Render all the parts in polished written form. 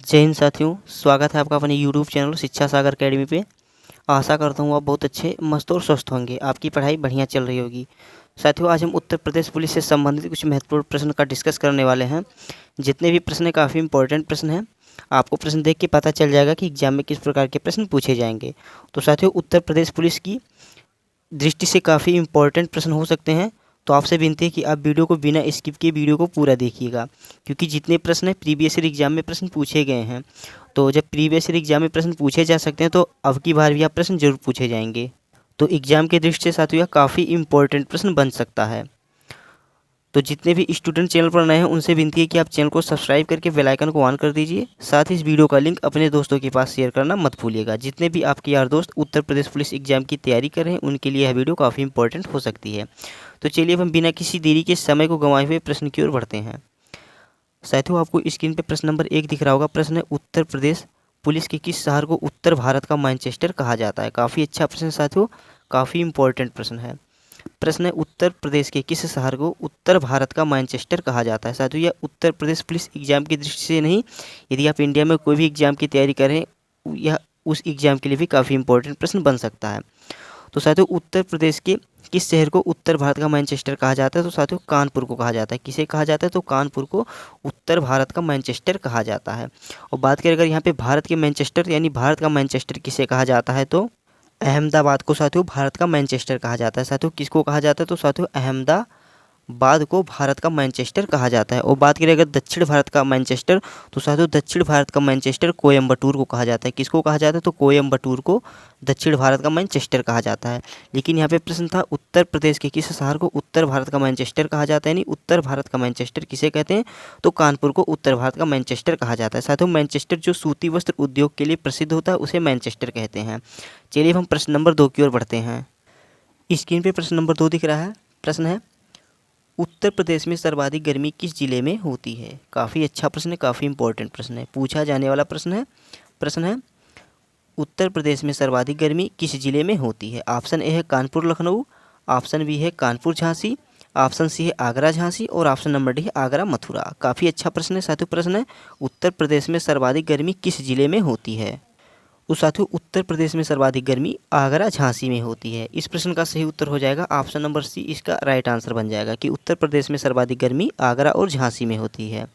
जय हिंद साथियों, स्वागत है आपका अपने यूट्यूब चैनल शिक्षा सागर अकेडमी पे। आशा करता हूँ आप बहुत अच्छे, मस्त और स्वस्थ होंगे। आपकी पढ़ाई बढ़िया चल रही होगी। साथियों, आज हम उत्तर प्रदेश पुलिस से संबंधित कुछ महत्वपूर्ण प्रश्न का डिस्कस करने वाले हैं। जितने भी प्रश्न हैं काफ़ी इंपॉर्टेंट प्रश्न हैं। आपको प्रश्न देख के पता चल जाएगा कि एग्जाम में किस प्रकार के प्रश्न पूछे जाएंगे। तो साथियों, उत्तर प्रदेश पुलिस की दृष्टि से काफ़ी इंपॉर्टेंट प्रश्न हो सकते हैं। तो आपसे विनती है कि आप वीडियो को बिना स्किप किए वीडियो को पूरा देखिएगा, क्योंकि जितने प्रश्न हैं प्रीवियस ईयर एग्जाम में प्रश्न पूछे गए हैं। तो जब प्रीवियस ईयर एग्जाम में प्रश्न पूछे जा सकते हैं, तो अब की बार भी आप प्रश्न जरूर पूछे जाएंगे। तो एग्जाम के दृष्टि से साथियों यह काफ़ी इंपॉर्टेंट प्रश्न बन सकता है। तो जितने भी स्टूडेंट चैनल पर नए हैं उनसे विनती है कि आप चैनल को सब्सक्राइब करके बेल आइकन को ऑन कर दीजिए। साथ ही इस वीडियो का लिंक अपने दोस्तों के पास शेयर करना मत भूलिएगा। जितने भी आपके यार दोस्त उत्तर प्रदेश पुलिस एग्जाम की तैयारी कर रहे हैं उनके लिए यह वीडियो काफ़ी इंपॉर्टेंट हो सकती है। तो चलिए अब हम बिना किसी देरी के समय को गंवाए हुए प्रश्न की ओर बढ़ते हैं। साथियों, आपको स्क्रीन पर प्रश्न नंबर 1 दिख रहा होगा। प्रश्न है, उत्तर प्रदेश पुलिस के किस शहर को उत्तर भारत का मैनचेस्टर कहा जाता है? काफ़ी अच्छा प्रश्न साथियों, काफ़ी इंपॉर्टेंट प्रश्न है। प्रश्न है, उत्तर प्रदेश के किस शहर को उत्तर भारत का मैनचेस्टर कहा जाता है? साथियों, यह उत्तर प्रदेश पुलिस एग्जाम की दृष्टि से नहीं, यदि आप इंडिया में कोई भी एग्जाम की तैयारी करें, यह उस एग्जाम के लिए भी काफ़ी इंपॉर्टेंट प्रश्न बन सकता है। तो साथियों, उत्तर प्रदेश के किस शहर को उत्तर भारत का मैनचेस्टर कहा जाता है? तो साथियों, कानपुर को कहा जाता है। किसे कहा जाता है? तो कानपुर को उत्तर भारत का मैनचेस्टर कहा जाता है। और बात करें अगर यहाँ पे भारत के मैनचेस्टर यानी भारत का मैनचेस्टर किसे कहा जाता है, तो अहमदाबाद को साथियों भारत का मैनचेस्टर कहा जाता है। साथियों, किसको कहा जाता है? तो साथियों, अहमदाबाद को भारत का मैनचेस्टर कहा जाता है। और बात करें अगर दक्षिण भारत का मैनचेस्टर, तो साथियों दक्षिण भारत का मैनचेस्टर कोयम्बटूर को कहा जाता है। किसको कहा जाता है? तो कोयम्बटूर को दक्षिण भारत का मैनचेस्टर कहा जाता है। लेकिन यहाँ पे प्रश्न था, उत्तर प्रदेश के किस शहर को उत्तर भारत का मैनचेस्टर कहा जाता है? यानी उत्तर भारत का मैनचेस्टर किसे कहते हैं? तो कानपुर को उत्तर भारत का मैनचेस्टर कहा जाता है। साथियों, मैनचेस्टर जो सूती वस्त्र उद्योग के लिए प्रसिद्ध होता है उसे मैनचेस्टर कहते हैं। चलिए हम प्रश्न नंबर 2 की ओर बढ़ते हैं। स्क्रीन पे प्रश्न नंबर 2 दिख रहा है। प्रश्न है, उत्तर प्रदेश में सर्वाधिक गर्मी किस जिले में होती है? काफ़ी अच्छा प्रश्न है, काफ़ी इंपॉर्टेंट प्रश्न है, पूछा जाने वाला प्रश्न है। प्रश्न है, उत्तर प्रदेश में सर्वाधिक गर्मी किस जिले में होती है? ऑप्शन ए है कानपुर लखनऊ, ऑप्शन बी है कानपुर झांसी, ऑप्शन सी है आगरा झांसी और ऑप्शन नंबर डी है आगरा मथुरा। काफ़ी अच्छा प्रश्न है साथियों। प्रश्न है, उत्तर प्रदेश में सर्वाधिक गर्मी किस जिले में होती है? तो साथियों, उत्तर प्रदेश में सर्वाधिक गर्मी आगरा झांसी में होती है। इस प्रश्न का सही उत्तर हो जाएगा ऑप्शन नंबर सी, इसका राइट आंसर बन जाएगा कि उत्तर प्रदेश में सर्वाधिक गर्मी आगरा और झांसी में होती है।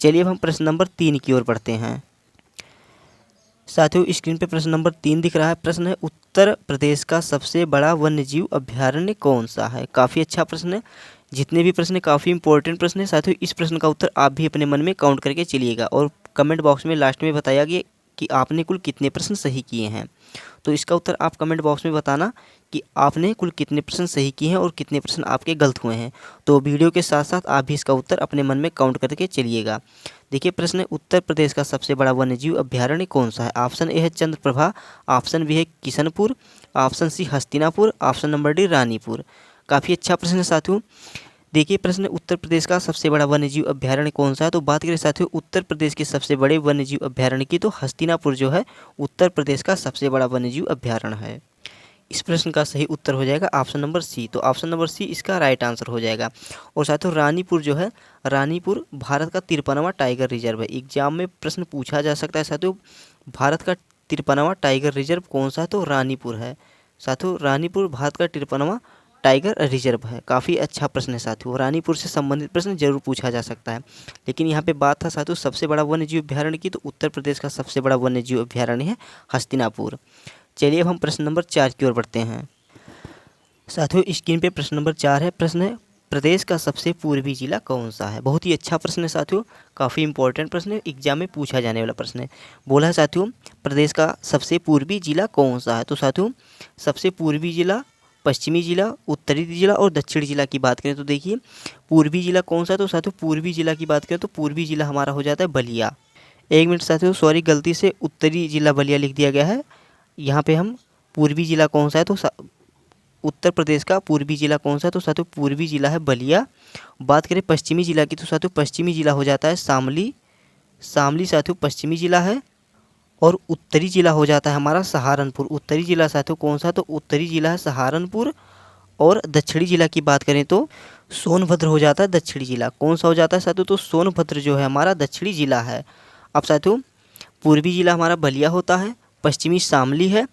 चलिए अब हम प्रश्न नंबर 3 की ओर बढ़ते हैं। साथियों, स्क्रीन पे प्रश्न नंबर 3 दिख रहा है। प्रश्न है, उत्तर प्रदेश का सबसे बड़ा वन्यजीव अभ्यारण्य कौन सा है? काफ़ी अच्छा प्रश्न है। जितने भी प्रश्न काफ़ी इंपॉर्टेंट प्रश्न है साथियों। इस प्रश्न का उत्तर आप भी अपने मन में काउंट करके चलिएगा और कमेंट बॉक्स में लास्ट में बताया गया कि आपने कुल कितने प्रश्न सही किए हैं। तो इसका उत्तर आप कमेंट बॉक्स में बताना कि आपने कुल कितने प्रश्न सही किए हैं और कितने प्रश्न आपके गलत हुए हैं। तो वीडियो के साथ साथ आप भी इसका उत्तर अपने मन में काउंट करके चलिएगा। देखिए, प्रश्न है, उत्तर प्रदेश का सबसे बड़ा वन्यजीव अभ्यारण्य कौन सा है? ऑप्शन ए है चंद्रप्रभा, ऑप्शन बी है Kishanpur, option C Hastinapur, option number D Ranipur. काफ़ी अच्छा प्रश्न है साथियों। देखिए, प्रश्न उत्तर प्रदेश का सबसे बड़ा वन्यजीव अभ्यारण्य कौन सा है? तो बात करें साथियों उत्तर प्रदेश के सबसे बड़े वन्यजीव अभ्यारण्य की, तो हस्तिनापुर जो है उत्तर प्रदेश का सबसे बड़ा वन्यजीव अभ्यारण्य है। इस प्रश्न का सही उत्तर हो जाएगा ऑप्शन नंबर सी। तो ऑप्शन नंबर सी इसका राइट आंसर हो जाएगा। और साथियों, रानीपुर जो है, रानीपुर भारत का 53वां टाइगर रिजर्व है। एग्जाम में प्रश्न पूछा जा सकता है साथियों, भारत का 53वां टाइगर रिजर्व कौन सा है? तो रानीपुर है। साथियों, रानीपुर भारत का 53वां टाइगर रिजर्व है। काफ़ी अच्छा प्रश्न है साथियों। रानीपुर से संबंधित प्रश्न जरूर पूछा जा सकता है। लेकिन यहाँ पे बात था साथियों सबसे बड़ा वन्यजीव अभ्यारण्य की, तो उत्तर प्रदेश का सबसे बड़ा वन्यजीव अभ्यारण्य है हस्तिनापुर। चलिए अब हम प्रश्न नंबर 4 की ओर बढ़ते हैं। साथियों, स्क्रीन पे प्रश्न नंबर 4 है। प्रश्न है, प्रदेश का सबसे पूर्वी जिला कौन सा है? बहुत ही अच्छा प्रश्न है साथियों, काफ़ी इंपॉर्टेंट प्रश्न है, एग्जाम में पूछा जाने वाला प्रश्न है। बोला है साथियों, प्रदेश का सबसे पूर्वी जिला कौन सा है? तो साथियों, सबसे पूर्वी जिला, पश्चिमी जिला, उत्तरी जिला और दक्षिणी जिला की बात करें तो देखिए, पूर्वी जिला कौन सा है? तो साथियों, पूर्वी जिला की बात करें तो पूर्वी जिला हमारा हो जाता है बलिया। एक मिनट साथियों, सॉरी, गलती से उत्तरी जिला बलिया लिख दिया गया है। यहाँ पे हम पूर्वी जिला कौन सा है, तो उत्तर प्रदेश का पूर्वी जिला कौन सा है? तो साथियों, पूर्वी जिला है बलिया। बात करें पश्चिमी जिला की, तो साथियों पश्चिमी जिला हो जाता है शामली। शामली साथियों पश्चिमी जिला है। और उत्तरी जिला हो जाता है हमारा सहारनपुर। उत्तरी जिला साथियों कौन सा? तो उत्तरी जिला है सहारनपुर। और दक्षिणी जिला की बात करें तो सोनभद्र हो जाता है दक्षिणी जिला। कौन सा हो जाता है साथियों? तो सोनभद्र जो है हमारा दक्षिणी जिला है। अब साथियों, पूर्वी जिला हमारा बलिया होता है, पश्चिमी शामली है,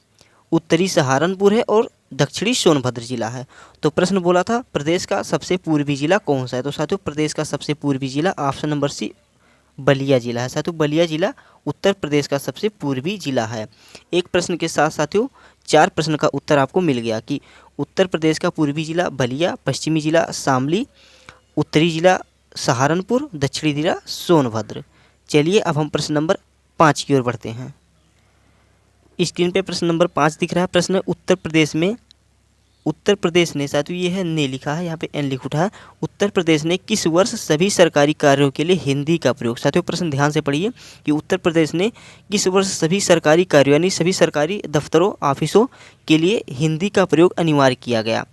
उत्तरी सहारनपुर है और दक्षिणी सोनभद्र जिला है। तो प्रश्न बोला था प्रदेश का सबसे पूर्वी जिला कौन सा है। तो साथियों प्रदेश का सबसे पूर्वी जिला ऑप्शन नंबर सी बलिया जिला है। साथियों बलिया जिला उत्तर प्रदेश का सबसे पूर्वी जिला है। एक प्रश्न के साथ साथियों 4 प्रश्न का उत्तर आपको मिल गया कि उत्तर प्रदेश का पूर्वी जिला बलिया, पश्चिमी जिला शामली, उत्तरी जिला सहारनपुर, दक्षिणी जिला सोनभद्र। चलिए अब हम प्रश्न नंबर 5 की ओर बढ़ते हैं। स्क्रीन पे प्रश्न नंबर 5 दिख रहा है। प्रश्न उत्तर प्रदेश ने साथियों ये है ने लिखा है, यहाँ पे एन लिख उठा है। उत्तर प्रदेश ने किस वर्ष सभी सरकारी कार्यों के लिए हिंदी का प्रयोग। साथियों प्रश्न ध्यान से पढ़िए कि उत्तर प्रदेश ने किस वर्ष सभी सरकारी कार्यों यानी सभी सरकारी दफ्तरों ऑफिसों के लिए हिंदी का प्रयोग अनिवार्य किया गया।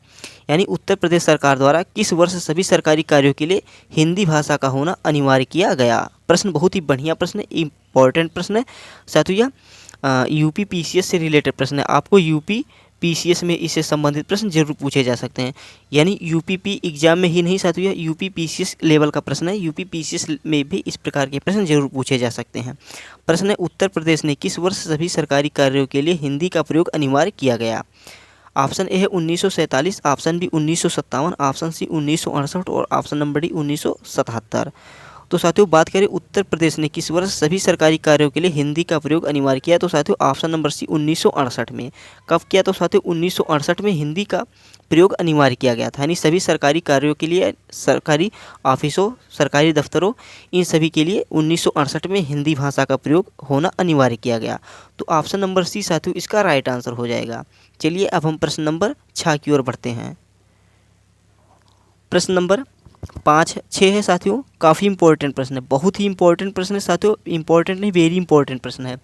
यानी उत्तर प्रदेश सरकार द्वारा किस वर्ष सभी सरकारी कार्यों के लिए हिंदी भाषा का होना अनिवार्य किया गया। प्रश्न बहुत ही बढ़िया प्रश्न है, इम्पोर्टेंट प्रश्न है साथियों। यह यूपी पीसीएस से रिलेटेड प्रश्न है। आपको यूपी पीसीएस में इससे संबंधित प्रश्न जरूर पूछे जा सकते हैं। यानी यूपीपी एग्जाम में ही नहीं साथियों, यह यूपी पीसीएस लेवल का प्रश्न है। यूपी पीसीएस में भी इस प्रकार के प्रश्न जरूर पूछे जा सकते हैं। प्रश्न है उत्तर प्रदेश ने किस वर्ष सभी सरकारी कार्यों के लिए हिंदी का प्रयोग अनिवार्य किया गया। ऑप्शन ए है 1947, ऑप्शन बी 1957, ऑप्शन सी 1968 और ऑप्शन नंबर डी 1977। तो साथियों बात करें उत्तर प्रदेश ने किस वर्ष सभी सरकारी कार्यों के लिए हिंदी का प्रयोग अनिवार्य किया, तो साथियों ऑप्शन नंबर सी 1968 में। कब किया, तो साथियों 1968 में हिंदी का प्रयोग अनिवार्य किया गया था। यानी सभी सरकारी कार्यों के लिए, सरकारी ऑफिसों, सरकारी दफ्तरों, इन सभी के लिए 1968 में हिंदी भाषा का प्रयोग होना अनिवार्य किया गया। तो ऑप्शन नंबर सी साथियों इसका राइट आंसर हो जाएगा। चलिए अब हम प्रश्न नंबर 6 की ओर बढ़ते हैं। प्रश्न नंबर 6 है साथियों, काफ़ी इंपॉर्टेंट प्रश्न है, बहुत ही इंपॉर्टेंट प्रश्न है साथियों। इंपॉर्टेंट नहीं, वेरी इंपॉर्टेंट प्रश्न है।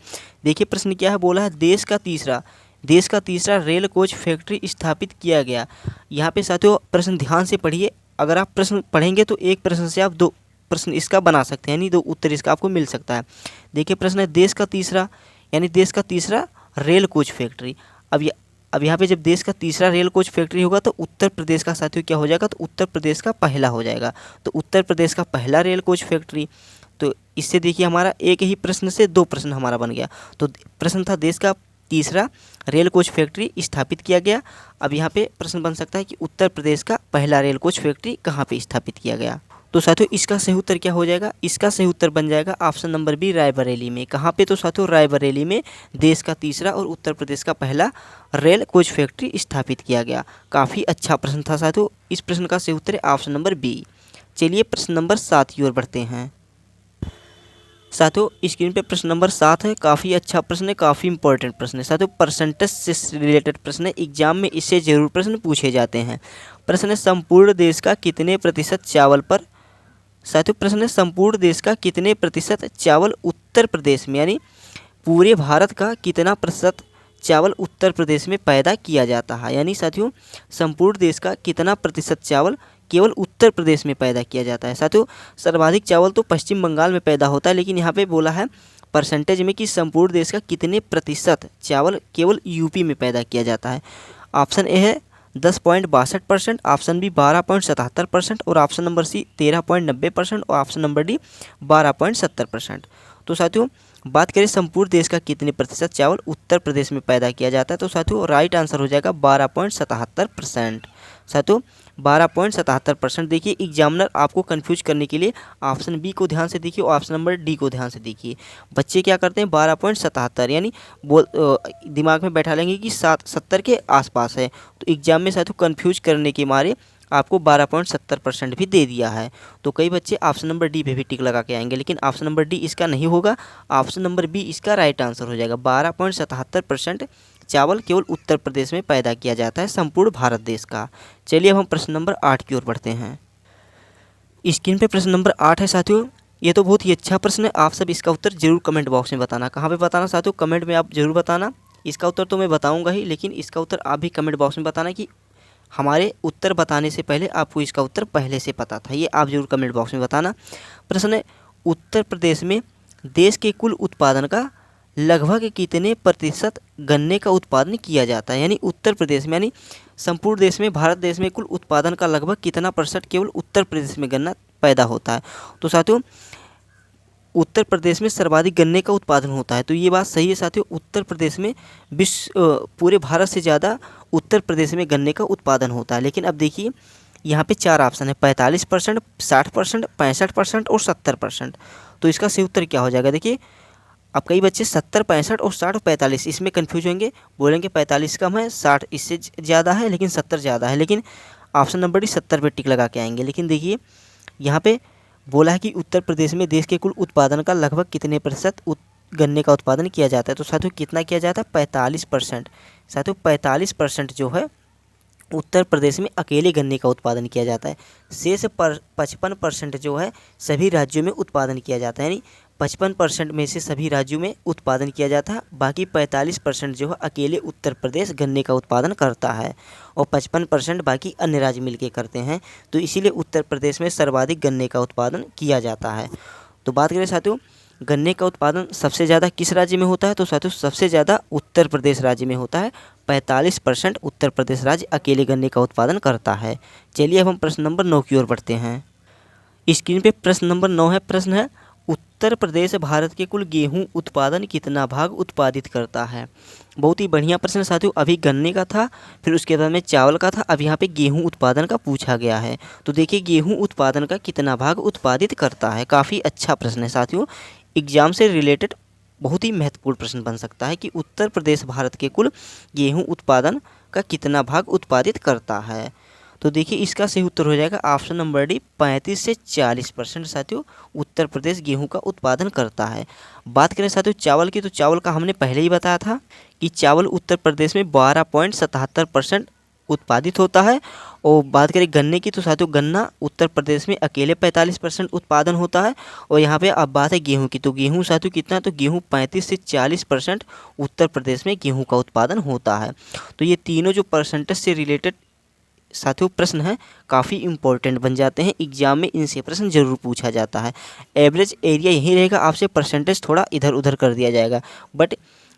देखिए प्रश्न क्या है, बोला है देश का तीसरा रेल कोच फैक्ट्री स्थापित किया गया। यहाँ पे साथियों प्रश्न ध्यान से पढ़िए। अगर आप प्रश्न पढ़ेंगे तो एक प्रश्न से आप 2 प्रश्न इसका बना सकते हैं, यानी 2 उत्तर इसका आपको मिल सकता है। देखिए प्रश्न है देश का तीसरा रेल कोच फैक्ट्री। अब यहाँ पे जब देश का तीसरा रेल कोच फैक्ट्री होगा तो उत्तर प्रदेश का साथियों क्या हो जाएगा, तो उत्तर प्रदेश का पहला हो जाएगा। तो उत्तर प्रदेश का पहला रेल कोच फैक्ट्री। तो इससे देखिए हमारा एक ही प्रश्न से 2 प्रश्न हमारा बन गया। तो प्रश्न था देश का तीसरा रेल कोच फैक्ट्री स्थापित किया गया। अब यहाँ पे प्रश्न बन सकता है कि उत्तर प्रदेश का पहला रेल कोच फैक्ट्री कहाँ पे स्थापित किया गया। तो साथियों इसका सही उत्तर क्या हो जाएगा, इसका सही उत्तर बन जाएगा ऑप्शन नंबर बी रायबरेली में। कहाँ पे, तो साथियों रायबरेली में देश का तीसरा और उत्तर प्रदेश का पहला रेल कोच फैक्ट्री स्थापित किया गया। काफ़ी अच्छा प्रश्न था साथियों। इस प्रश्न का सही उत्तर है ऑप्शन नंबर बी। चलिए प्रश्न नंबर 7 की ओर बढ़ते हैं। साथियों स्क्रीन पे प्रश्न नंबर 7 है, काफ़ी अच्छा प्रश्न है, काफ़ी इंपॉर्टेंट प्रश्न है साथियों। परसेंटेज से रिलेटेड प्रश्न है, एग्जाम में इससे जरूर प्रश्न पूछे जाते हैं। प्रश्न है संपूर्ण देश का कितने प्रतिशत चावल पर, साथियों प्रश्न है संपूर्ण देश का कितने प्रतिशत चावल उत्तर प्रदेश में, यानी पूरे भारत का कितना प्रतिशत चावल उत्तर प्रदेश में पैदा किया जाता है। यानी साथियों संपूर्ण देश का कितना प्रतिशत चावल केवल उत्तर प्रदेश में पैदा किया जाता है। साथियों सर्वाधिक चावल तो पश्चिम बंगाल में पैदा होता है, लेकिन यहाँ पे बोला है परसेंटेज में कि संपूर्ण देश का कितने प्रतिशत चावल केवल यूपी में पैदा किया जाता है। ऑप्शन ए है 10.62%, ऑप्शन बी 12.77% और ऑप्शन नंबर सी 13.90% और ऑप्शन नंबर डी 12.70%। तो साथियों बात करें संपूर्ण देश का कितने प्रतिशत चावल उत्तर प्रदेश में पैदा किया जाता है, तो साथियों राइट आंसर हो जाएगा 12.77%। साथियों 12.77%। देखिए एग्जामिनर आपको कंफ्यूज करने के लिए ऑप्शन बी को ध्यान से देखिए और ऑप्शन नंबर डी को ध्यान से देखिए। बच्चे क्या करते हैं 12.77 यानी दिमाग में बैठा लेंगे कि 70 के आसपास है। तो एग्जाम में साथियों कंफ्यूज करने के मारे आपको 12.70% भी दे दिया है। तो कई बच्चे ऑप्शन नंबर डी पे भी टिक लगा के आएंगे, लेकिन ऑप्शन नंबर डी इसका नहीं होगा। ऑप्शन नंबर बी इसका राइट आंसर हो जाएगा। 12.77% चावल केवल उत्तर प्रदेश में पैदा किया जाता है संपूर्ण भारत देश का। चलिए अब हम प्रश्न नंबर 8 की ओर बढ़ते हैं। स्क्रीन पे प्रश्न नंबर 8 है साथियों, ये तो बहुत ही अच्छा प्रश्न है। आप सब इसका उत्तर जरूर कमेंट बॉक्स में बताना। कहाँ पे बताना साथियों, कमेंट में आप जरूर बताना। इसका उत्तर तो मैं बताऊँगा ही, लेकिन इसका उत्तर आप भी कमेंट बॉक्स में बताना कि हमारे उत्तर बताने से पहले आपको इसका उत्तर पहले से पता था, ये आप जरूर कमेंट बॉक्स में बताना। प्रश्न है उत्तर प्रदेश में देश के कुल उत्पादन का लगभग कितने प्रतिशत गन्ने का उत्पादन किया जाता है। यानी उत्तर प्रदेश में, यानी संपूर्ण देश में, भारत देश में कुल उत्पादन का लगभग कितना प्रतिशत केवल उत्तर प्रदेश में गन्ना पैदा होता है। तो साथियों उत्तर प्रदेश में सर्वाधिक गन्ने का उत्पादन होता है। तो ये बात सही है साथियों, उत्तर प्रदेश में पूरे भारत से ज़्यादा उत्तर प्रदेश में गन्ने का उत्पादन होता है। लेकिन अब देखिए यहाँ पे 4 ऑप्शन है, 45%, 60%, 65% और 70%। तो इसका सही उत्तर क्या हो जाएगा? देखिए अब कई बच्चे 70, 65 और 60 और 45 इसमें कन्फ्यूज होंगे, बोलेंगे 45 कम है, 60 इससे ज़्यादा है, लेकिन 70 ज़्यादा है। लेकिन ऑप्शन नंबर डी 70 पे टिक लगा के आएंगे। लेकिन देखिए यहाँ पे बोला है कि उत्तर प्रदेश में देश के कुल उत्पादन का लगभग कितने प्रतिशत गन्ने का उत्पादन किया जाता है। तो साथियों कितना किया जाता है? 45%। साथियों 45% जो है उत्तर प्रदेश में अकेले गन्ने का उत्पादन किया जाता है। शेष 55% जो है सभी राज्यों में उत्पादन किया जाता है, यानी 55% में से सभी राज्यों में उत्पादन किया जाता है। बाकी 45% जो है अकेले उत्तर प्रदेश गन्ने का उत्पादन करता है और 55% बाकी अन्य राज्य मिलकर करते हैं। तो इसीलिए उत्तर प्रदेश में सर्वाधिक गन्ने का उत्पादन किया जाता है। तो बात करें साथियों गन्ने का उत्पादन सबसे ज़्यादा किस राज्य में होता है? तो साथियों सबसे ज़्यादा उत्तर प्रदेश राज्य में होता है। 45% उत्तर प्रदेश राज्य अकेले गन्ने का उत्पादन करता है। चलिए अब हम प्रश्न नंबर 9 की ओर बढ़ते हैं। स्क्रीन पे प्रश्न नंबर 9 है। प्रश्न है उत्तर प्रदेश भारत के कुल गेहूं उत्पादन कितना भाग उत्पादित करता है? बहुत ही बढ़िया प्रश्न साथियों। अभी गन्ने का था, फिर उसके बाद में चावल का था, अब यहाँ पे गेहूं उत्पादन का पूछा गया है। तो देखिए गेहूं उत्पादन का कितना भाग उत्पादित करता है। काफ़ी अच्छा प्रश्न है साथियों, एग्जाम से रिलेटेड बहुत ही महत्वपूर्ण प्रश्न बन सकता है कि उत्तर प्रदेश भारत के कुल गेहूं उत्पादन का कितना भाग उत्पादित करता है। तो देखिए इसका सही उत्तर हो जाएगा ऑप्शन नंबर डी 35 से 40% साथियों उत्तर प्रदेश गेहूं का उत्पादन करता है। बात करें साथियों चावल की, तो चावल का हमने पहले ही बताया था कि चावल उत्तर प्रदेश में 12.77% उत्पादित होता है। और बात करें गन्ने की, तो साथियों गन्ना उत्तर प्रदेश में अकेले 45% उत्पादन होता है। और यहाँ पे अब बात है गेहूं की, तो गेहूं साथियों कितना? तो गेहूं 35 से 40% उत्तर प्रदेश में गेहूं का उत्पादन होता है। तो ये तीनों जो परसेंटेज से रिलेटेड साथियों प्रश्न है काफ़ी इंपॉर्टेंट बन जाते हैं, एग्जाम में इनसे प्रश्न जरूर पूछा जाता है। एवरेज एरिया यही रहेगा, आपसे परसेंटेज थोड़ा इधर उधर कर दिया जाएगा, बट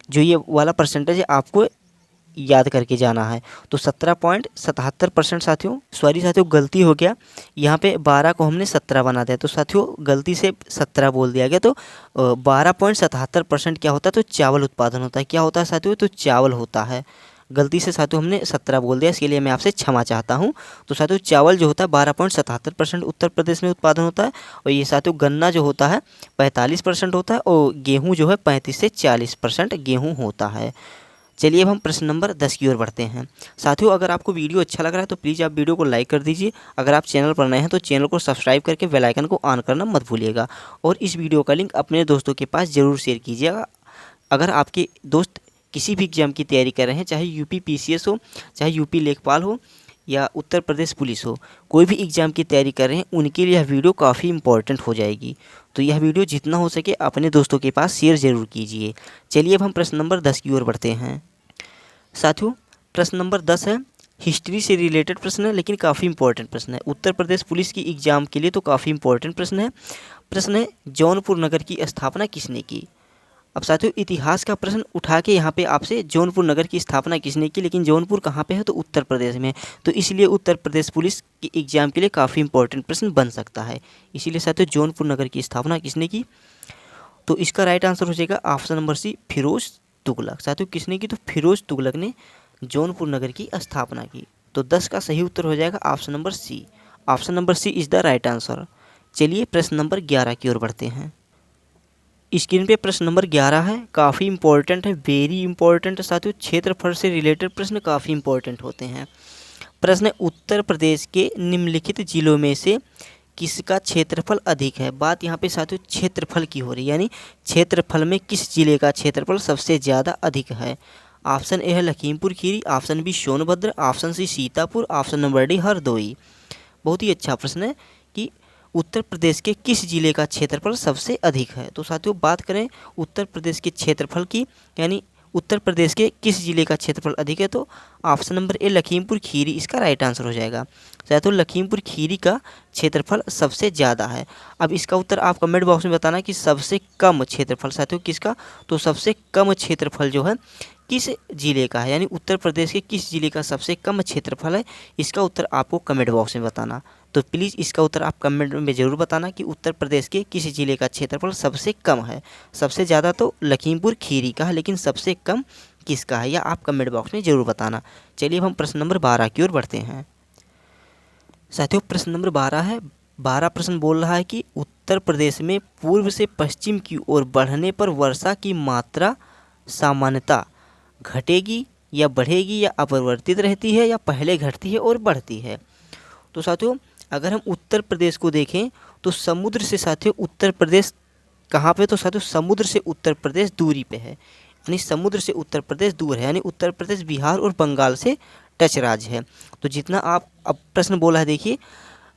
जो ये वाला परसेंटेज है आपको याद करके जाना है। तो 17.77% साथियों, सॉरी साथियों गलती हो गया, यहाँ पे 12 को हमने 17 बना दिया, तो साथियों गलती से 17 बोल दिया गया। तो 12.77% क्या होता है? तो चावल उत्पादन होता है। क्या होता है साथियों? तो चावल होता है। गलती से साथियों हमने 17 बोल दिया, इसके लिए मैं आपसे क्षमा चाहता हूँ। तो साथियों चावल जो होता है 12.77% उत्तर प्रदेश में उत्पादन होता है। और ये साथियों गन्ना जो होता है 45% होता है। और गेहूँ जो है 35 से 40% गेहूँ होता है। चलिए अब हम प्रश्न नंबर 10 की ओर बढ़ते हैं। साथियों अगर आपको वीडियो अच्छा लग रहा है तो प्लीज़ आप वीडियो को लाइक कर दीजिए। अगर आप चैनल पर नए हैं तो चैनल को सब्सक्राइब करके बेल आइकन को ऑन करना मत भूलिएगा। और इस वीडियो का लिंक अपने दोस्तों के पास ज़रूर शेयर कीजिएगा। अगर आपके दोस्त किसी भी एग्जाम की तैयारी कर रहे हैं, चाहे यूपी पीसीएस हो, चाहे यूपी लेखपाल हो या उत्तर प्रदेश पुलिस हो, कोई भी एग्ज़ाम की तैयारी कर रहे हैं, उनके लिए यह वीडियो काफ़ी इंपॉर्टेंट हो जाएगी। तो यह वीडियो जितना हो सके अपने दोस्तों के पास शेयर ज़रूर कीजिए। चलिए अब हम प्रश्न नंबर 10 की ओर बढ़ते हैं। साथियों प्रश्न नंबर 10 है, हिस्ट्री से रिलेटेड प्रश्न है, लेकिन काफ़ी इंपॉर्टेंट प्रश्न है। उत्तर प्रदेश पुलिस की एग्ज़ाम के लिए तो काफ़ी इंपॉर्टेंट प्रश्न है। प्रश्न है जौनपुर नगर की स्थापना किसने की? अब साथियों इतिहास का प्रश्न उठा के यहाँ पे आपसे जौनपुर नगर की स्थापना किसने की, लेकिन जौनपुर कहाँ पे है? तो उत्तर प्रदेश में है। तो इसलिए उत्तर प्रदेश पुलिस की एग्जाम के लिए काफ़ी इंपॉर्टेंट प्रश्न बन सकता है। इसीलिए साथियों जौनपुर नगर की स्थापना किसने की? तो इसका राइट आंसर हो जाएगा option number C, Firoz Tughlaq. साथियों किसने की? तो फिरोज तुगलक ने जौनपुर नगर की स्थापना की। तो 10 का सही उत्तर हो जाएगा option number C. Option number C is the right answer. चलिए प्रश्न नंबर 11 की ओर बढ़ते हैं। स्क्रीन पे प्रश्न नंबर 11 है, काफ़ी इंपॉर्टेंट है, वेरी इंपॉर्टेंट है साथियों। क्षेत्रफल से रिलेटेड प्रश्न काफ़ी इंपॉर्टेंट होते हैं। प्रश्न है उत्तर प्रदेश के निम्नलिखित जिलों में से किसका क्षेत्रफल अधिक है? बात यहाँ पे साथियों क्षेत्रफल की हो रही है, यानी क्षेत्रफल में किस जिले का क्षेत्रफल सबसे ज़्यादा अधिक है। ऑप्शन ए है Lakhimpur Kheri, option B Sonbhadra, option C Sitapur, option number D Hardoi. बहुत ही अच्छा प्रश्न है कि उत्तर प्रदेश के किस जिले का क्षेत्रफल सबसे अधिक है। तो साथियों बात करें उत्तर प्रदेश के क्षेत्रफल की, यानी उत्तर प्रदेश के किस जिले का क्षेत्रफल अधिक है, तो option number A Lakhimpur Kheri इसका राइट आंसर हो जाएगा। साथियों लखीमपुर खीरी का क्षेत्रफल सबसे ज़्यादा है। अब इसका उत्तर आप कमेंट बॉक्स में बताना कि सबसे कम क्षेत्रफल साथियों किसका? तो सबसे कम क्षेत्रफल जो है किस जिले का है, यानी उत्तर प्रदेश के किस जिले का सबसे कम क्षेत्रफल है, इसका उत्तर आपको कमेंट बॉक्स में बताना। तो प्लीज़ इसका उत्तर आप कमेंट में ज़रूर बताना कि उत्तर प्रदेश के किस जिले का क्षेत्रफल सबसे कम है। सबसे ज़्यादा तो लखीमपुर खीरी का है, लेकिन सबसे कम किसका है, या आप कमेंट बॉक्स में ज़रूर बताना। चलिए अब हम प्रश्न नंबर 12 की ओर बढ़ते हैं। साथियों, प्रश्न नंबर 12 है। 12 प्रश्न बोल रहा है कि उत्तर प्रदेश में पूर्व से पश्चिम की ओर बढ़ने पर वर्षा की मात्रा सामान्यतः घटेगी या बढ़ेगी या अपरिवर्तित रहती है या पहले घटती है और बढ़ती है। तो साथियों, अगर हम उत्तर प्रदेश को देखें तो समुद्र से साथियों उत्तर प्रदेश कहाँ पे, तो साथियों समुद्र से उत्तर प्रदेश दूरी पे है, यानी समुद्र से उत्तर प्रदेश दूर है, यानी उत्तर प्रदेश बिहार और बंगाल से टच राज्य है। तो जितना आप अब प्रश्न बोला है, देखिए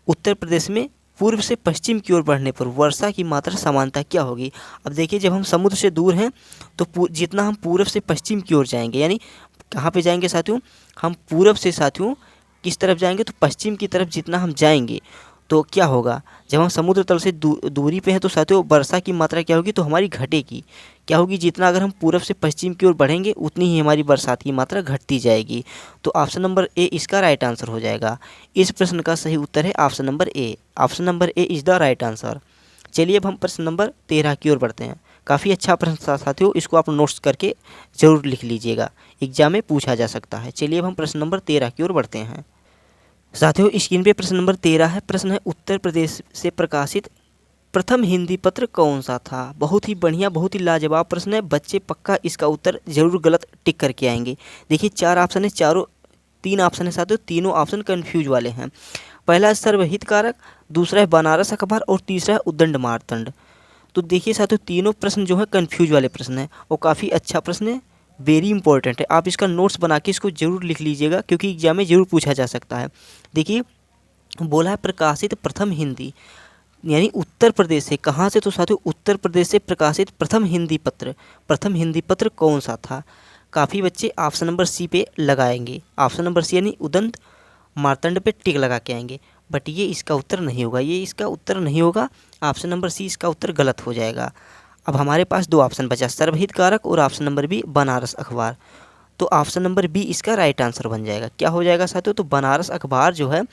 उत्तर प्रदेश में पूर्व से पश्चिम की ओर बढ़ने पर वर्षा की मात्रा समानता क्या होगी। अब देखिए जब हम समुद्र से दूर हैं तो जितना हम पूर्व से पश्चिम की ओर जाएंगे, यानी कहाँ पे जाएंगे साथियों, हम पूर्व से साथियों किस तरफ जाएंगे, तो पश्चिम की तरफ जितना हम जाएंगे तो क्या होगा, जब हम समुद्र तल से दूरी पे हैं तो साथियों वर्षा की मात्रा क्या होगी, तो हमारी घटेगी। क्या होगी, जितना अगर हम पूर्व से पश्चिम की ओर बढ़ेंगे उतनी ही हमारी बरसात की मात्रा घटती जाएगी। तो ऑप्शन नंबर ए इसका राइट आंसर हो जाएगा। इस प्रश्न का सही उत्तर है option number A. Option number A is the right answer. चलिए अब हम प्रश्न नंबर 13 की ओर बढ़ते हैं। काफ़ी अच्छा प्रश्न था साथियों, इसको आप नोट्स करके ज़रूर लिख लीजिएगा, एग्जाम में पूछा जा सकता है। चलिए अब हम प्रश्न नंबर 13 की ओर बढ़ते हैं। साथियों स्क्रीन पे प्रश्न नंबर 13 है। प्रश्न है उत्तर प्रदेश से प्रकाशित प्रथम हिंदी पत्र कौन सा था। बहुत ही बढ़िया, बहुत ही लाजवाब प्रश्न है। बच्चे पक्का इसका उत्तर जरूर गलत टिक करके आएंगे। देखिए 4 ऑप्शन है, तीन ऑप्शन है साथियों, तीनों ऑप्शन कन्फ्यूज वाले हैं। पहला है सर्वहितकारक, दूसरा है बनारस अखबार और तीसरा है उद्दंड मार्तंड। तो देखिए साथियों तीनों प्रश्न जो है कन्फ्यूज वाले प्रश्न है और काफ़ी अच्छा प्रश्न है, वेरी इंपॉर्टेंट है। आप इसका नोट्स बना के इसको जरूर लिख लीजिएगा क्योंकि एग्जाम में जरूर पूछा जा सकता है। देखिए बोला है प्रकाशित प्रथम हिंदी, यानी उत्तर प्रदेश से, कहाँ से, तो साथियों उत्तर प्रदेश से प्रकाशित प्रथम हिंदी पत्र कौन सा था। काफ़ी बच्चे ऑप्शन नंबर सी पे लगाएंगे, ऑप्शन नंबर सी यानी उदंत मार्तंड पे टिक लगा के आएंगे, बट ये इसका उत्तर नहीं होगा, ये इसका उत्तर नहीं होगा। ऑप्शन नंबर सी इसका उत्तर गलत हो जाएगा। अब हमारे पास 2 ऑप्शन बचा, सर्वहितकारक और ऑप्शन नंबर बी बनारस अखबार। तो ऑप्शन नंबर बी इसका राइट आंसर बन जाएगा। क्या हो जाएगा साथियों, तो बनारस अखबार जो है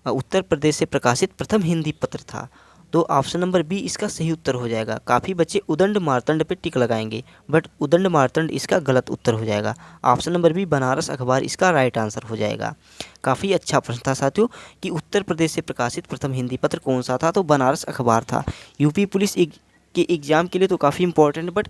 उत्तर प्रदेश से प्रकाशित प्रथम हिंदी पत्र था। तो ऑप्शन नंबर बी इसका सही उत्तर हो जाएगा। काफ़ी बच्चे उदंड मार्तंड पे टिक लगाएंगे, बट उदंड मार्तंड इसका गलत उत्तर हो जाएगा। ऑप्शन नंबर बी बनारस अखबार इसका राइट आंसर हो जाएगा। काफ़ी अच्छा प्रश्न था साथियों कि उत्तर प्रदेश से प्रकाशित प्रथम हिंदी पत्र कौन सा था, तो बनारस अखबार था। यूपी पुलिस के एग्ज़ाम के लिए तो काफ़ी इंपॉर्टेंट है, बट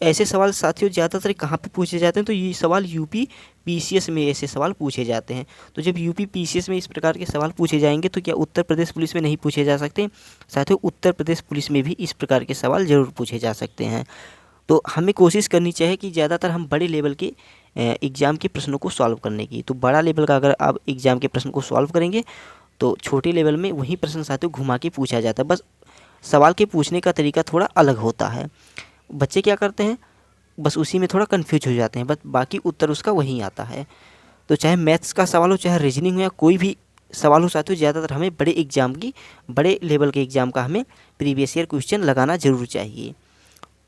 ऐसे सवाल साथियों ज़्यादातर कहाँ पे पूछे जाते हैं, तो ये सवाल यूपी पीसीएस में ऐसे सवाल पूछे जाते हैं। तो जब यूपी पीसीएस में इस प्रकार के सवाल पूछे जाएंगे तो क्या उत्तर प्रदेश पुलिस में नहीं पूछे जा सकते। साथियों उत्तर प्रदेश पुलिस में भी इस प्रकार के सवाल ज़रूर पूछे जा सकते हैं। तो हमें कोशिश करनी चाहिए कि ज़्यादातर हम बड़े लेवल के एग्ज़ाम के प्रश्नों को सॉल्व करने की। तो बड़ा लेवल का अगर आप एग्ज़ाम के प्रश्न को सॉल्व करेंगे तो छोटे लेवल में वही प्रश्न साथियों घुमा के पूछा जाता है, बस सवाल के पूछने का तरीका थोड़ा अलग होता है। बच्चे क्या करते हैं, बस उसी में थोड़ा कंफ्यूज हो जाते हैं, बस बाकी उत्तर उसका वहीं आता है। तो चाहे मैथ्स का सवाल हो, चाहे रीजनिंग हो, या कोई भी सवाल हो साथियों, ज़्यादातर हमें बड़े लेवल के एग्ज़ाम का हमें प्रीवियस ईयर क्वेश्चन लगाना जरूर चाहिए।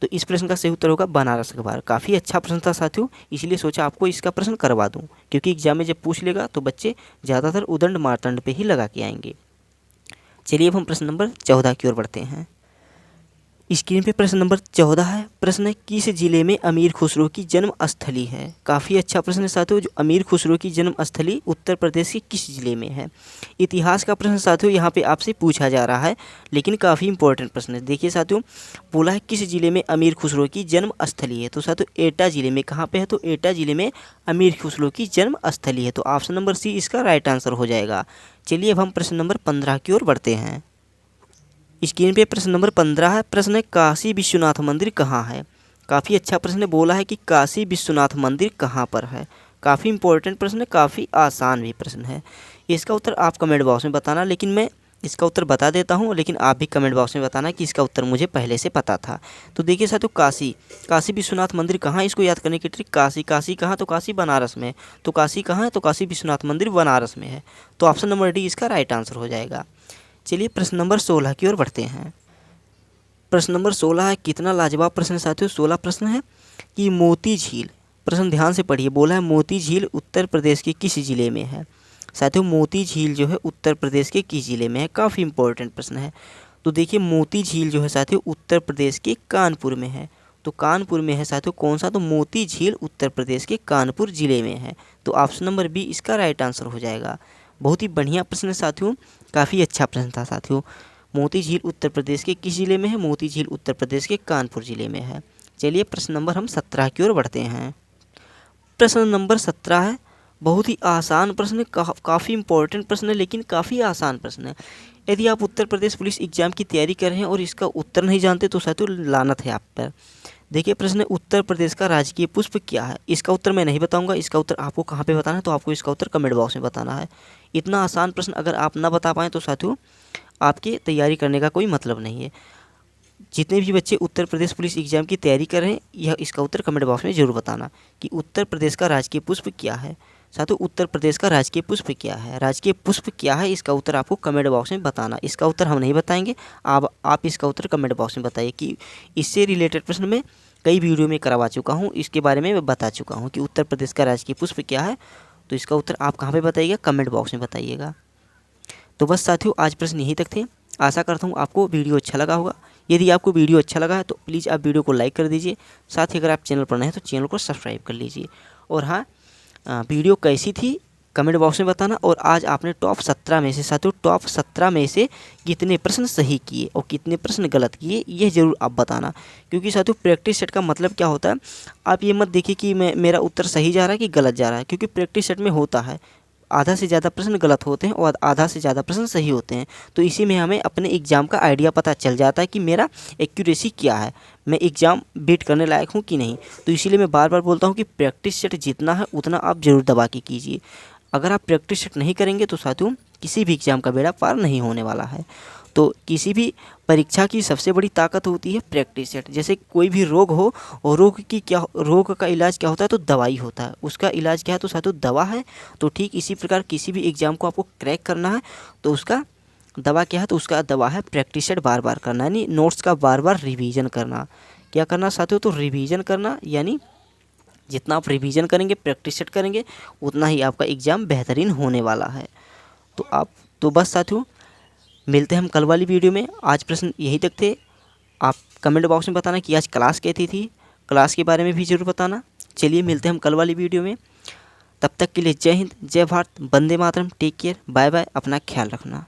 तो इस प्रश्न का सही उत्तर होगा बनारस अखबार। काफ़ी अच्छा प्रश्न था साथियों, इसलिए सोचा आपको इसका प्रश्न करवा दूँ, क्योंकि एग्जाम में जब पूछ लेगा तो बच्चे ज़्यादातर उदंड मार्तंड पे ही लगा के आएंगे। चलिए अब हम प्रश्न नंबर 14 की ओर बढ़ते हैं। स्क्रीन पे प्रश्न नंबर 14 है। प्रश्न है किस जिले में अमीर खुसरो की जन्म स्थली है। काफ़ी अच्छा प्रश्न है साथियों, जो अमीर खुसरो की जन्म स्थली उत्तर प्रदेश के किस जिले में है। इतिहास का प्रश्न साथियों यहाँ पे आपसे पूछा जा रहा है, लेकिन काफ़ी इंपॉर्टेंट प्रश्न है। देखिए साथियों बोला है किस जिले में अमीर खुसरो की जन्म स्थली है, तो साथियों एटा जिले में। कहाँ पे है, तो एटा जिले में अमीर खुसरो की जन्म स्थली है। तो ऑप्शन नंबर सी इसका राइट आंसर हो जाएगा। चलिए अब हम प्रश्न नंबर 15 की ओर बढ़ते हैं। स्क्रीन पे प्रश्न नंबर 15 है। प्रश्न है काशी विश्वनाथ मंदिर कहाँ है। काफ़ी अच्छा प्रश्न है, बोला है कि काशी विश्वनाथ मंदिर कहाँ पर है। काफ़ी इंपॉर्टेंट प्रश्न है, काफ़ी आसान भी प्रश्न है। इसका उत्तर आप कमेंट बॉक्स में बताना, लेकिन मैं इसका उत्तर बता देता हूँ, लेकिन आप भी कमेंट बॉक्स में बताना कि इसका उत्तर मुझे पहले से पता था। तो देखिए साथियों काशी विश्वनाथ मंदिर कहाँ है, इसको याद करने की ट्रिक, काशी कहाँ, तो काशी बनारस में। तो काशी कहाँ है, तो काशी विश्वनाथ मंदिर बनारस में है। तो ऑप्शन नंबर डी इसका राइट आंसर हो जाएगा। चलिए प्रश्न नंबर 16 की ओर बढ़ते हैं। प्रश्न नंबर 16 है, कितना लाजवाब प्रश्न है साथियों। 16 प्रश्न है कि मोती झील, प्रश्न ध्यान से पढ़िए, बोला है मोती झील उत्तर प्रदेश के किस जिले में है। साथियों मोती झील जो है उत्तर प्रदेश के किस जिले में है? काफ़ी इंपॉर्टेंट प्रश्न है। तो देखिए मोती झील जो है साथियों उत्तर प्रदेश के कानपुर में है। तो कानपुर में है साथियों कौन सा? तो मोती झील उत्तर प्रदेश के कानपुर जिले में है। तो ऑप्शन नंबर बी इसका राइट आंसर हो जाएगा। बहुत ही बढ़िया प्रश्न है साथियों, काफ़ी अच्छा प्रश्न था साथियों। मोती झील उत्तर प्रदेश के किस जिले में है? मोती झील उत्तर प्रदेश के कानपुर जिले में है। चलिए प्रश्न नंबर हम 17 की ओर बढ़ते हैं। प्रश्न नंबर 17 है, बहुत ही आसान प्रश्न है, काफ़ी इंपॉर्टेंट प्रश्न है, लेकिन काफ़ी आसान प्रश्न है। यदि आप उत्तर प्रदेश पुलिस एग्जाम की तैयारी कर रहे हैं और इसका उत्तर नहीं जानते तो साथियों लानत है आप पर। देखिए प्रश्न है, उत्तर प्रदेश का राजकीय पुष्प क्या है? इसका उत्तर मैं नहीं बताऊंगा, इसका उत्तर आपको कहाँ पे बताना है? तो आपको इसका उत्तर कमेंट बॉक्स में बताना है। इतना आसान प्रश्न अगर आप ना बता पाएँ तो साथियों आपके तैयारी करने का कोई मतलब नहीं है। जितने भी बच्चे उत्तर प्रदेश पुलिस एग्जाम की तैयारी कर रहे हैं यह इसका उत्तर कमेंट बॉक्स में ज़रूर बताना कि उत्तर प्रदेश का राजकीय पुष्प क्या है। साथियों उत्तर प्रदेश का राजकीय पुष्प क्या है? राजकीय पुष्प क्या है इसका उत्तर आपको कमेंट बॉक्स में बताना। इसका उत्तर हम नहीं बताएंगे, आप इसका उत्तर कमेंट बॉक्स में बताइए कि इससे रिलेटेड प्रश्न में कई वीडियो में करवा चुका हूँ, इसके बारे में मैं बता चुका हूँ कि उत्तर प्रदेश का राजकीय पुष्प क्या है। तो इसका उत्तर आप कहाँ पर बताइएगा? कमेंट बॉक्स में बताइएगा। तो बस साथियों आज प्रश्न यहीं तक थे। आशा करता हूँ आपको वीडियो अच्छा लगा होगा। यदि आपको वीडियो अच्छा लगा है तो प्लीज़ आप वीडियो को लाइक कर दीजिए। साथ ही अगर आप चैनल पर नए हैं तो चैनल को सब्सक्राइब कर लीजिए। और हाँ, वीडियो कैसी थी कमेंट बॉक्स में बताना। और आज आपने टॉप 17 में से साथियों टॉप 17 में से कितने प्रश्न सही किए और कितने प्रश्न गलत किए यह ज़रूर आप बताना। क्योंकि साथियों प्रैक्टिस सेट का मतलब क्या होता है, आप ये मत देखिए कि मेरा उत्तर सही जा रहा है कि गलत जा रहा है। क्योंकि प्रैक्टिस सेट में होता है आधा से ज़्यादा प्रश्न गलत होते हैं और आधा से ज़्यादा प्रश्न सही होते हैं। तो इसी में हमें अपने एग्ज़ाम का आइडिया पता चल जाता है कि मेरा एक्यूरेसी क्या है, मैं एग्ज़ाम बीट करने लायक हूँ कि नहीं। तो इसीलिए मैं बार बार बोलता हूँ कि प्रैक्टिस सेट जितना है उतना आप ज़रूर दबा के कीजिए। अगर आप प्रैक्टिस सेट नहीं करेंगे तो साथियों किसी भी एग्ज़ाम का बेड़ा पार नहीं होने वाला है। तो किसी भी परीक्षा की सबसे बड़ी ताकत होती है प्रैक्टिस सेट। जैसे कोई भी रोग हो और रोग का इलाज क्या होता है? तो दवाई होता है। उसका इलाज क्या है? तो साथियों दवा है। तो ठीक इसी प्रकार किसी भी एग्ज़ाम को आपको क्रैक करना है तो उसका दवा क्या है? तो उसका दवा है प्रैक्टिस सेट बार बार करना, यानी नोट्स का बार बार रिवीजन करना। क्या करना साथियों? तो रिवीजन करना, यानी जितना आप रिवीजन करेंगे प्रैक्टिस सेट करेंगे उतना ही आपका एग्ज़ाम बेहतरीन होने वाला है। तो बस साथियों मिलते हैं हम कल वाली वीडियो में। आज प्रश्न यही तक थे। आप कमेंट बॉक्स में बताना कि आज क्लास कैसी थी, क्लास के बारे में भी ज़रूर बताना। चलिए मिलते हैं हम कल वाली वीडियो में। तब तक के लिए जय हिंद, जय Bharat, Vande Mataram, take care, bye bye, अपना ख्याल रखना।